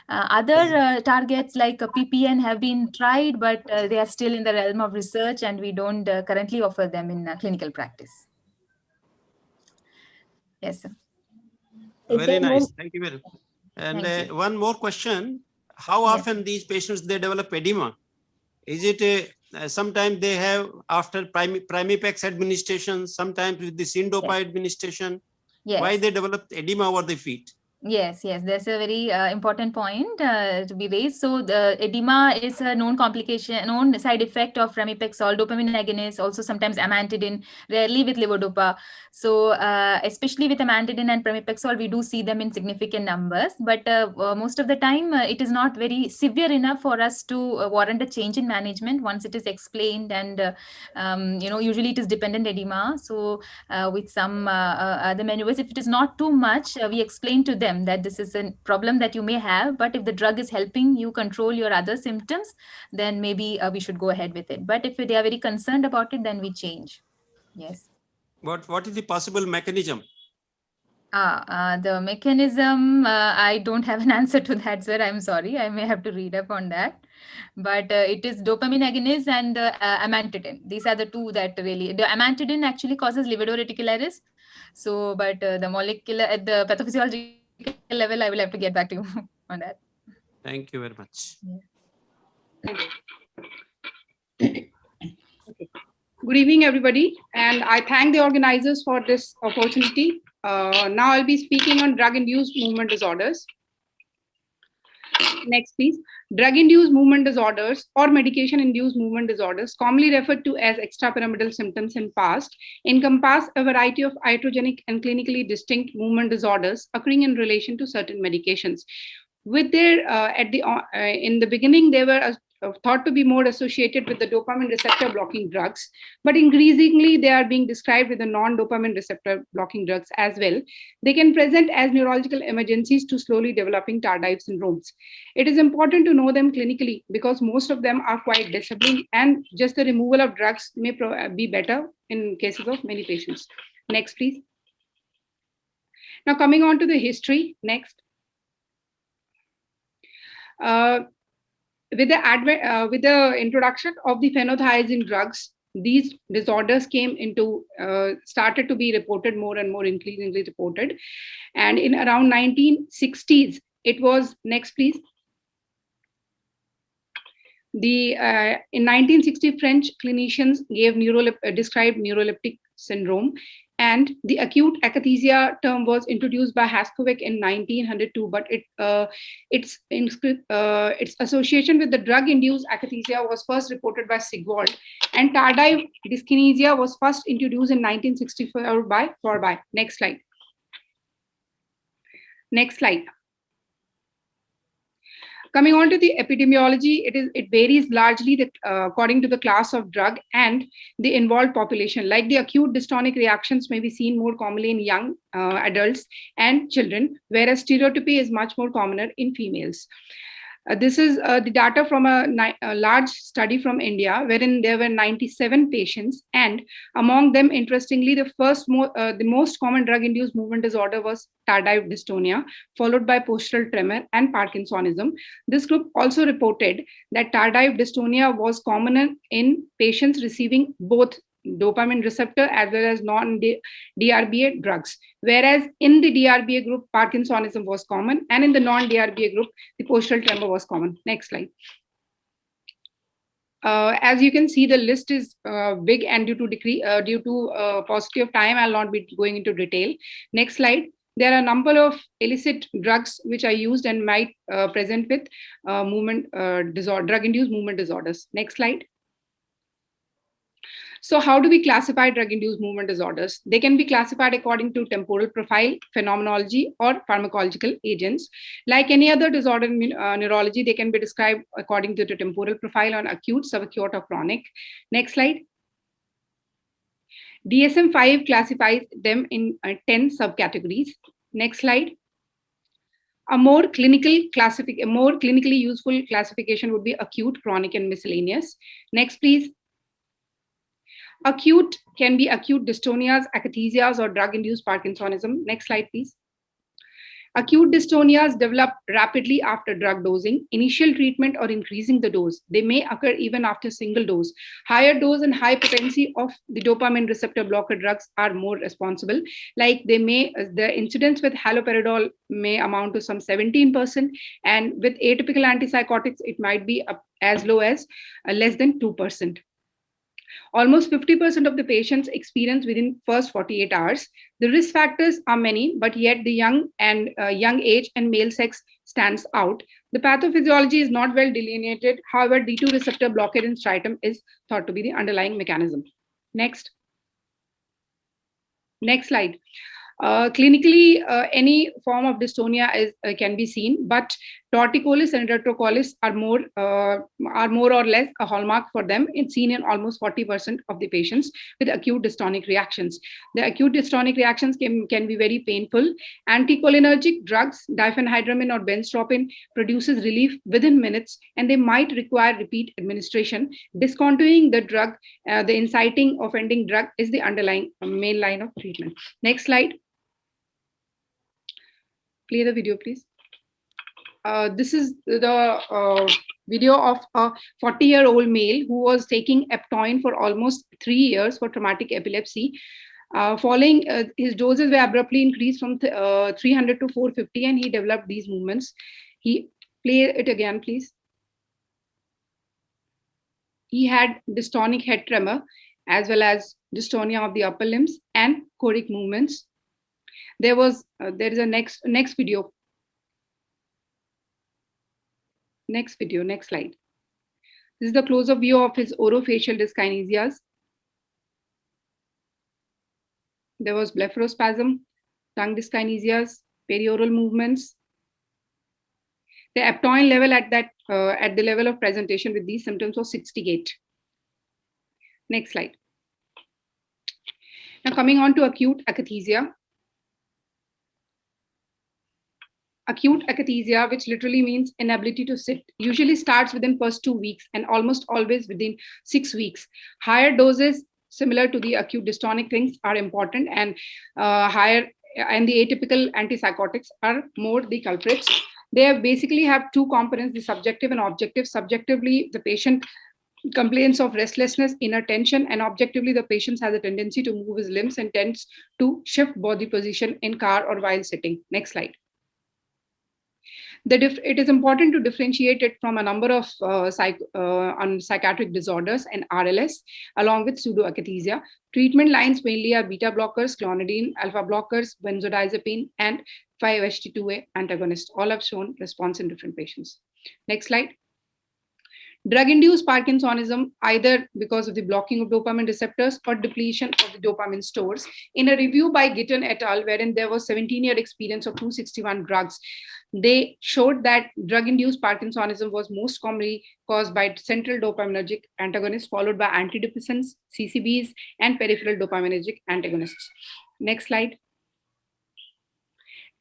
Other targets like PPN have been tried, but they are still in the realm of research, and we don't currently offer them in clinical practice. Yes, sir. Very nice. Thank you very much. And one more question. How often these patients, they develop edema? Is it sometimes they have after Primipex administration, sometimes with the Syndopa administration? Yes. Why they develop edema over the feet? Yes, that's a very important point to be raised. So the edema is a known complication, known side effect of Pramipexole, dopamine agonist, also sometimes amantadine, rarely with levodopa. So especially with amantadine and Pramipexole, we do see them in significant numbers. But most of the time, it is not very severe enough for us to warrant a change in management once it is explained. And usually it is dependent edema. So with some other maneuvers, if it is not too much, we explain to them that this is a problem that you may have, but if the drug is helping you control your other symptoms, then maybe we should go ahead with it. But if they are very concerned about it, then we change. Yes. What is the possible mechanism? The mechanism, I don't have an answer to that, sir. I'm sorry. I may have to read up on that. But it is dopamine agonist and amantadine. These are the two that really, the amantadine actually causes livedoreticularis. So, but the molecular, at the pathophysiological level, I will have to get back to you on that. Thank you very much. Okay. Good evening, everybody. And I thank the organizers for this opportunity. Now I'll be speaking on drug-induced movement disorders. Next, please. Drug-induced movement disorders or medication-induced movement disorders, commonly referred to as extrapyramidal symptoms in past, encompass a variety of iatrogenic and clinically distinct movement disorders occurring in relation to certain medications. With their in the beginning, they were thought to be more associated with the dopamine receptor blocking drugs, but increasingly they are being described with the non-dopamine receptor blocking drugs as well. They can present as neurological emergencies to slowly developing tardive syndromes. It is important to know them clinically because most of them are quite disabling, and just the removal of drugs may be better in cases of many patients. Next, please. Now coming on to the history. Next. With the introduction of the phenothiazine drugs, these disorders came into, started to be reported more and more, increasingly reported. And in around 1960s, it was, next please. In 1960, French clinicians gave described neuroleptic syndrome, and the acute akathisia term was introduced by Haskovic in 1902, but its association with the drug-induced akathisia was first reported by Sigwald, and tardive dyskinesia was first introduced in 1964 by Forby. Next slide. Next slide. Coming on to the epidemiology, it varies largely according to the class of drug and the involved population. Like the acute dystonic reactions may be seen more commonly in young adults and children, whereas stereotypy is much more commoner in females. This is the data from a large study from India, wherein there were 97 patients, and among them, interestingly, the most common drug-induced movement disorder was tardive dystonia, followed by postural tremor and Parkinsonism. This group also reported that tardive dystonia was common in patients receiving both dopamine receptor as well as non-DRBA drugs, whereas in the DRBA group, Parkinsonism was common, and in the non-DRBA group, the postural tremor was common. Next slide. As you can see, the list is big, and due to paucity of time, I'll not be going into detail. Next slide. There are a number of illicit drugs which are used and might present with drug-induced movement disorders. Next slide. So how do we classify drug-induced movement disorders? They can be classified according to temporal profile, phenomenology, or pharmacological agents. Like any other disorder in neurology, they can be described according to the temporal profile on acute, subacute, or chronic. Next slide. DSM-5 classifies them in 10 subcategories. Next slide. A more clinically useful classification would be acute, chronic, and miscellaneous. Next, please. Acute can be acute dystonias, akathisias, or drug-induced Parkinsonism. Next slide, please. Acute dystonias develop rapidly after drug dosing, initial treatment, or increasing the dose. They may occur even after single dose. Higher dose and high potency of the dopamine receptor blocker drugs are more responsible. Like the incidence with haloperidol may amount to some 17%, and with atypical antipsychotics, it might be as low as less than 2%. Almost 50% of the patients experience within first 48 hours. The risk factors are many, but yet the young age and male sex stands out. The pathophysiology is not well delineated. However, D2 receptor blockade in striatum is thought to be the underlying mechanism. Next. Next slide. Clinically, any form of dystonia can be seen, but torticollis and retrocollis are more or less a hallmark for them. It's seen in almost 40% of the patients with acute dystonic reactions. The acute dystonic reactions can be very painful. Anticholinergic drugs, diphenhydramine or benztropine, produces relief within minutes, and they might require repeat administration. Discontinuing the drug, the inciting offending drug, is the underlying main line of treatment. Next slide. Play the video, please. This is the video of a 40-year-old male who was taking Eptoin for almost 3 years for traumatic epilepsy. Following his doses were abruptly increased from 300 to 450, and he developed these movements. Play it again, please. He had dystonic head tremor, as well as dystonia of the upper limbs and choric movements. There is a next video. Next slide. This is the close-up view of his orofacial dyskinesias. There was blepharospasm, tongue dyskinesias, perioral movements. The aptoin level at the level of presentation with these symptoms was 68. Next slide. Now coming on to acute akathisia. Acute akathisia, which literally means inability to sit, usually starts within first 2 weeks and almost always within 6 weeks. Higher doses, similar to the acute dystonic things, are important, and the atypical antipsychotics are more the culprits. They basically have two components, the subjective and objective. Subjectively, the patient complains of restlessness, inner tension, and objectively, the patient has a tendency to move his limbs and tends to shift body position in car or while sitting. Next slide. It is important to differentiate it from a number of psychiatric disorders and RLS, along with pseudoakathisia. Treatment lines mainly are beta blockers, clonidine, alpha blockers, benzodiazepine, and 5-HT2A antagonists. All have shown response in different patients. Next slide. Drug-induced Parkinsonism, either because of the blocking of dopamine receptors or depletion of the dopamine stores. In a review by Gitton et al., wherein there was 17-year experience of 261 drugs, they showed that drug-induced Parkinsonism was most commonly caused by central dopaminergic antagonists, followed by antidepressants, CCBs, and peripheral dopaminergic antagonists. Next slide.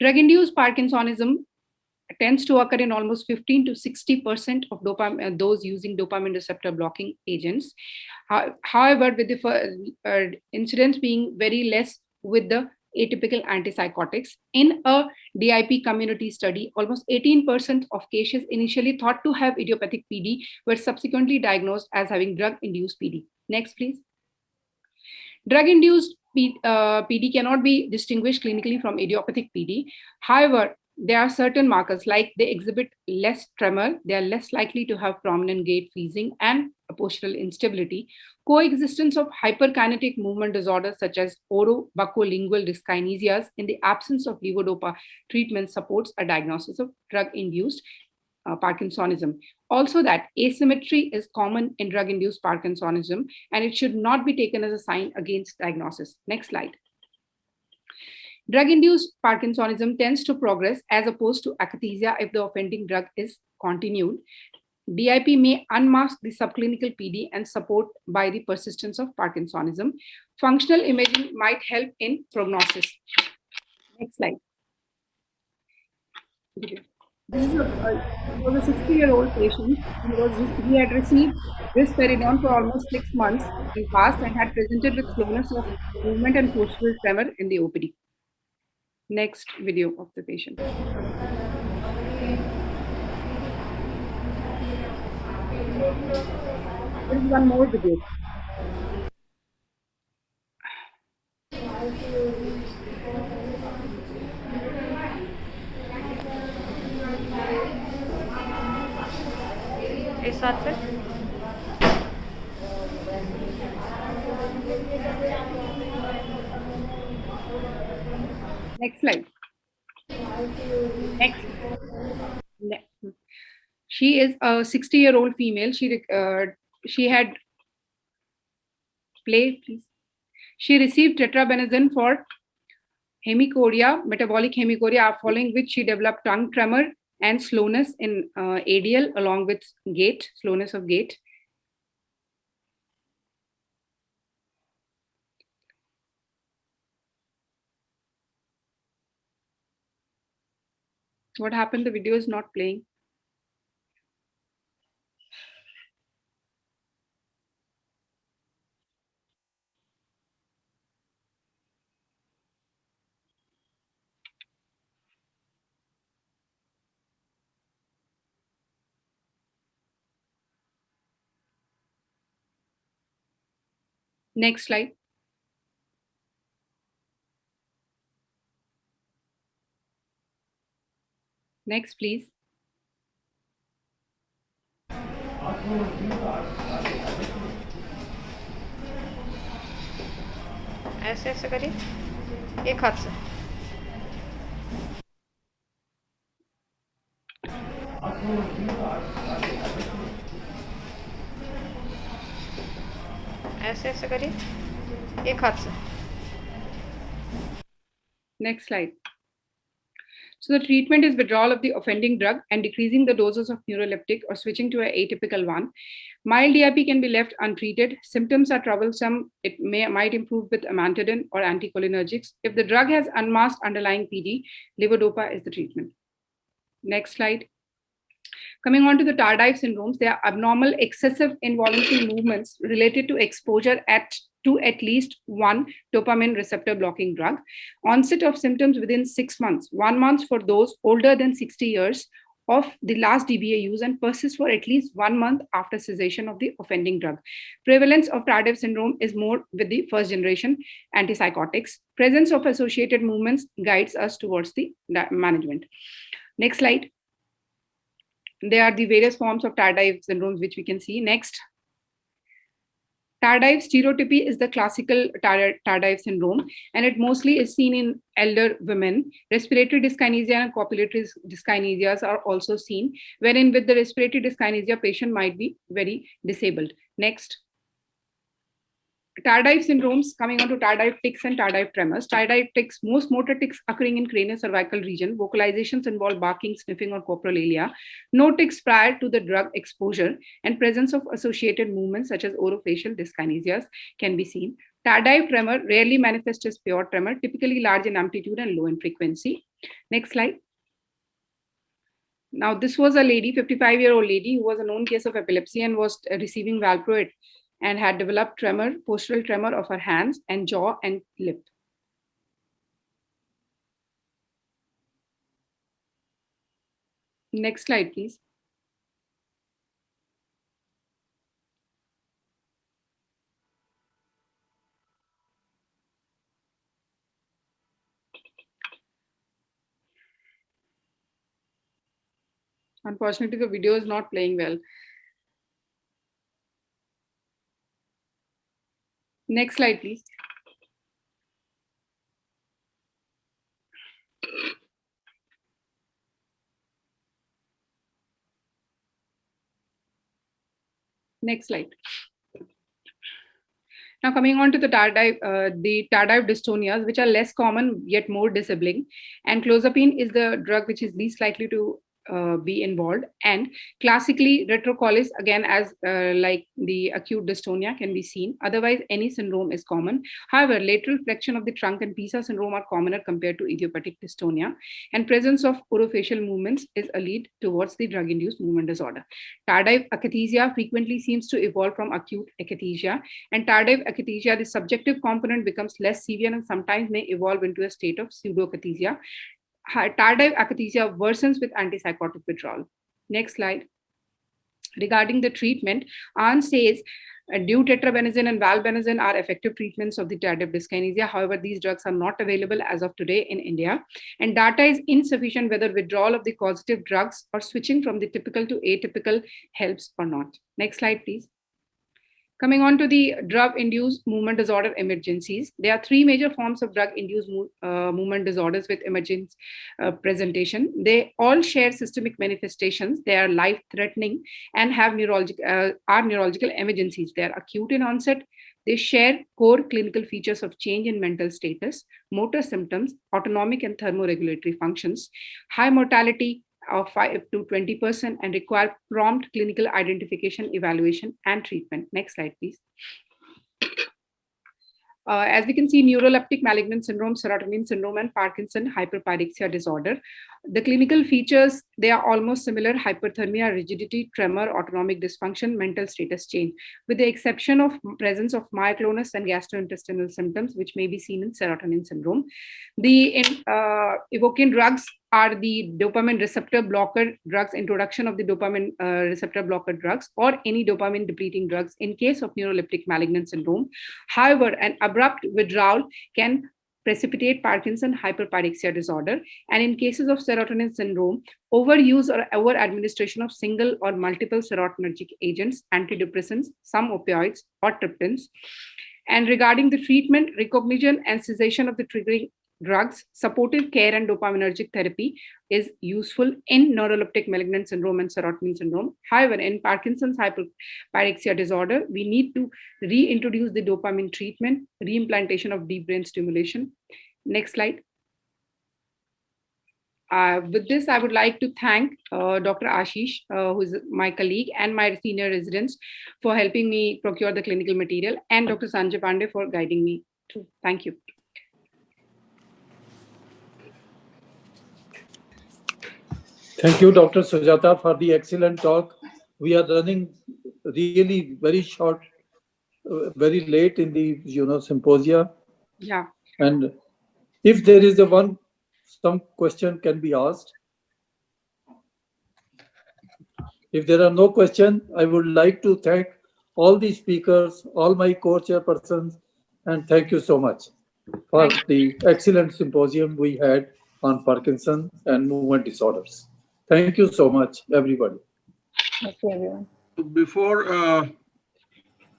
Drug-induced Parkinsonism tends to occur in almost 15 to 60% of those using dopamine receptor blocking agents. However, with the incidence being very less with the atypical antipsychotics. In a DIP community study, almost 18% of cases initially thought to have idiopathic PD were subsequently diagnosed as having drug-induced PD. Next, please. Drug-induced PD cannot be distinguished clinically from idiopathic PD. However, there are certain markers, like they exhibit less tremor, they are less likely to have prominent gait freezing and postural instability. Coexistence of hyperkinetic movement disorders such as orobuccolingual dyskinesias in the absence of levodopa treatment supports a diagnosis of drug-induced Parkinsonism. Also, that asymmetry is common in drug-induced Parkinsonism, and it should not be taken as a sign against diagnosis. Next slide. Drug-induced Parkinsonism tends to progress as opposed to akathisia if the offending drug is continued. DIP may unmask the subclinical PD and support by the persistence of Parkinsonism. Functional imaging might help in prognosis. Next slide. This is a 60-year-old patient. He had received risperidone for almost 6 months in the past and had presented with slowness of movement and postural tremor in the OPD. Next video of the patient. There is one more video. एक साथ से Next slide. Next. She is a 60-year-old female. She had play, please. She received tetrabenazine for hemichoria, metabolic hemichoria, following which she developed tongue tremor and slowness in ADL along with gait, slowness of gait. What happened? The video is not playing. Next slide. Next, please. ऐसे ऐसे करिए एक हाथ से ऐसे ऐसे करिए, एक हाथ से. Next slide. So the treatment is withdrawal of the offending drug and decreasing the doses of neuroleptic or switching to an atypical one. Mild DIP can be left untreated. Symptoms are troublesome. It might improve with amantadine or anticholinergics. If the drug has unmasked underlying PD, levodopa is the treatment. Next slide. Coming on to the tardive syndromes, they are abnormal excessive involuntary movements related to exposure to at least one dopamine receptor blocking drug. Onset of symptoms within 6 months, 1 month for those older than 60 years of the last DBA use, and persist for at least 1 month after cessation of the offending drug. Prevalence of tardive syndrome is more with the first generation antipsychotics. Presence of associated movements guides us towards the management. Next slide. There are the various forms of tardive syndromes which we can see. Next. Tardive stereotypy is the classical tardive syndrome, and it mostly is seen in elder women. Respiratory dyskinesia and copulatory dyskinesias are also seen, wherein with the respiratory dyskinesia, patient might be very disabled. Next. Tardive syndromes, coming on to tardive tics and tardive tremors. Tardive tics, most motor tics occurring in craniocervical region. Vocalizations involve barking, sniffing, or coprolalia. No tics prior to the drug exposure, and presence of associated movements such as orofacial dyskinesias can be seen. Tardive tremor rarely manifests as pure tremor, typically large in amplitude and low in frequency. Next slide. Now, this was a lady, 55-year-old lady, who was a known case of epilepsy and was receiving valproate, and had developed tremor, postural tremor of her hands and jaw and lip. Next slide, please. Unfortunately, the video is not playing well. Next slide, please. Next slide. Now coming on to the tardive dystonias, which are less common yet more disabling. And clozapine is the drug which is least likely to be involved, and classically retrocolis, again, as like the acute dystonia, can be seen. Otherwise, any syndrome is common. However, lateral flexion of the trunk and PISA syndrome are commoner compared to idiopathic dystonia, and presence of orofacial movements is a lead towards the drug-induced movement disorder. Tardive akathisia frequently seems to evolve from acute akathisia, and tardive akathisia, the subjective component becomes less severe and sometimes may evolve into a state of pseudoakathisia. Tardive akathisia worsens with antipsychotic withdrawal. Next slide. Regarding the treatment, Ahn says deutetrabenazine and valbenazine are effective treatments of the tardive dyskinesia. However, these drugs are not available as of today in India, and data is insufficient whether withdrawal of the causative drugs or switching from the typical to atypical helps or not. Next slide, please. Coming on to the drug-induced movement disorder emergencies, there are three major forms of drug-induced movement disorders with emergent presentation. They all share systemic manifestations. They are life-threatening and have neurological emergencies. They are acute in onset. They share core clinical features of change in mental status, motor symptoms, autonomic and thermoregulatory functions, high mortality of 5 to 20%, and require prompt clinical identification, evaluation, and treatment. Next slide, please. As we can see, neuroleptic malignant syndrome, serotonin syndrome, and Parkinson hyperpyrexia disorder. The clinical features, they are almost similar: hyperthermia, rigidity, tremor, autonomic dysfunction, mental status change, with the exception of presence of myoclonus and gastrointestinal symptoms, which may be seen in serotonin syndrome. The evoking drugs are the dopamine receptor blocker drugs, introduction of the dopamine receptor blocker drugs, or any dopamine depleting drugs in case of neuroleptic malignant syndrome. However, an abrupt withdrawal can precipitate Parkinson hyperpyrexia disorder. And in cases of serotonin syndrome, overuse or over administration of single or multiple serotonergic agents, antidepressants, some opioids, or triptans. And regarding the treatment, recognition and cessation of the triggering drugs, supportive care and dopaminergic therapy is useful in neuroleptic malignant syndrome and serotonin syndrome. However, in Parkinson's hyperpyrexia disorder, we need to reintroduce the dopamine treatment, reimplantation of deep brain stimulation. Next slide. With this, I would like to thank Dr. Ashish, who is my colleague, and my senior residents for helping me procure the clinical material, and Dr. Sanjay Pandey for guiding me through. Thank you. Thank you, Dr. Sujata, for the excellent talk. We are running really very short, very late in the symposia. Yeah. And if there is some question can be asked. If there are no questions, I would like to thank all the speakers, all my co-chairpersons, and thank you so much for the excellent symposium we had on Parkinson and movement disorders. Thank you so much, everybody. Thank you, everyone. Before